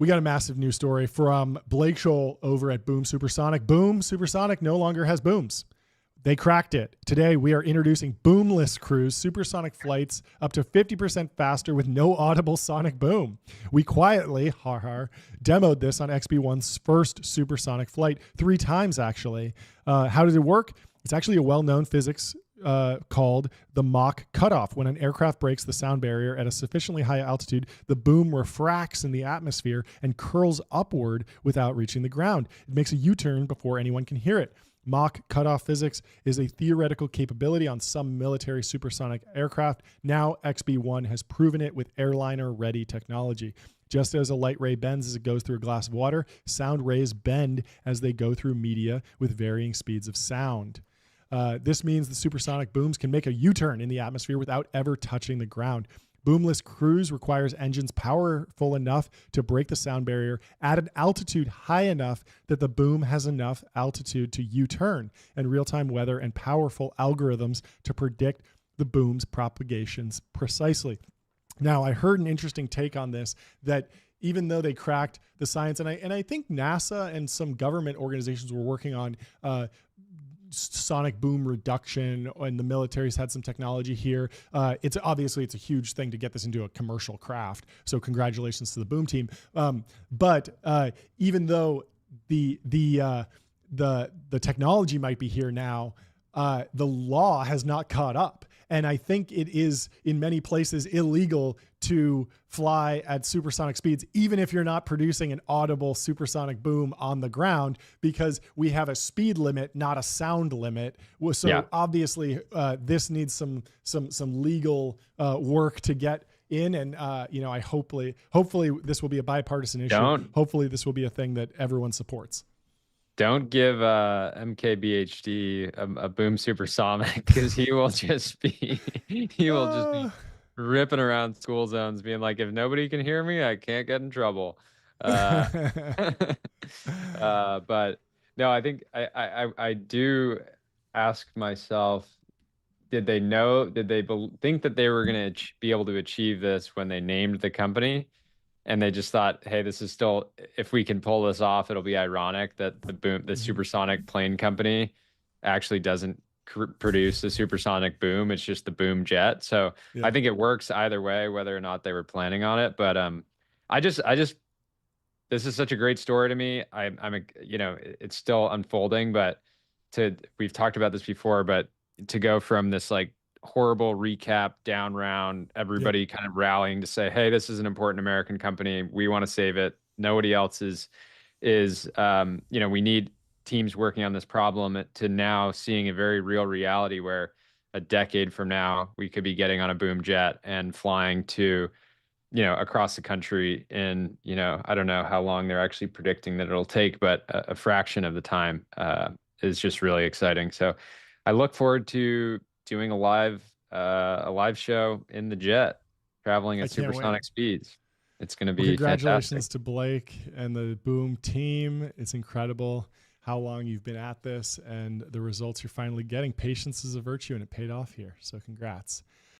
We got a massive news story from Blake Scholl over at Boom Supersonic. Boom Supersonic no longer has booms. They cracked it. Today, we are introducing boomless cruise, supersonic flights up to 50% faster with no audible sonic boom. We quietly, demoed this on XB1's first supersonic flight 3 times, actually. How does it work? It's actually a well-known physics called the Mach cutoff. When an aircraft breaks the sound barrier at a sufficiently high altitude, the boom refracts in the atmosphere and curls upward without reaching the ground. It makes a U-turn before anyone can hear it. Mach cutoff physics is a theoretical capability on some military supersonic aircraft. Now XB1 has proven it with airliner-ready technology. Just as a light ray bends as it goes through a glass of water, sound rays bend as they go through media with varying speeds of sound. This means the supersonic booms can make a U-turn in the atmosphere without ever touching the ground. Boomless cruise requires engines powerful enough to break the sound barrier at an altitude high enough that the boom has enough altitude to U-turn, and real-time weather and powerful algorithms to predict the boom's propagations precisely. Now, I heard an interesting take on this, that even though they cracked the science, and I think NASA and some government organizations were working on sonic boom reduction, and the military's had some technology here. It's obviously a huge thing to get this into a commercial craft. So congratulations to the boom team. But even though the technology might be here now, the law has not caught up. And I think it is in many places illegal to fly at supersonic speeds, even if you're not producing an audible supersonic boom on the ground, because we have a speed limit, not a sound limit. So obviously this needs some legal work to get in. And, I hopefully this will be a bipartisan issue. Hopefully this will be a thing that everyone supports. Don't give MKBHD a boom supersonic, because he will just be ripping around school zones, being like, if nobody can hear me, I can't get in trouble. But no, I think I do ask myself, did they think that they were going to be able to achieve this when they named the company? And they just thought, hey, this is still, if we can pull this off, it'll be ironic that the supersonic plane company actually doesn't produce a supersonic boom. It's just the boom jet. So yeah. I think it works either way, whether or not they were planning on it. But this is such a great story to me. It's still unfolding, but we've talked about this before, but to go from this like horrible recap down round, everybody kind of rallying to say, hey, this is an important American company, we want to save it, nobody else is we need teams working on this problem, to now seeing a very real reality where a decade from now we could be getting on a boom jet and flying to across the country in I don't know how long they're actually predicting that it'll take, but a fraction of the time is just really exciting. So I look forward to doing a live show in the jet, traveling at supersonic speeds. It's going to be congratulations fantastic. To Blake and the Boom team. It's incredible how long you've been at this and the results you're finally getting. Patience is a virtue, and it paid off here. So congrats.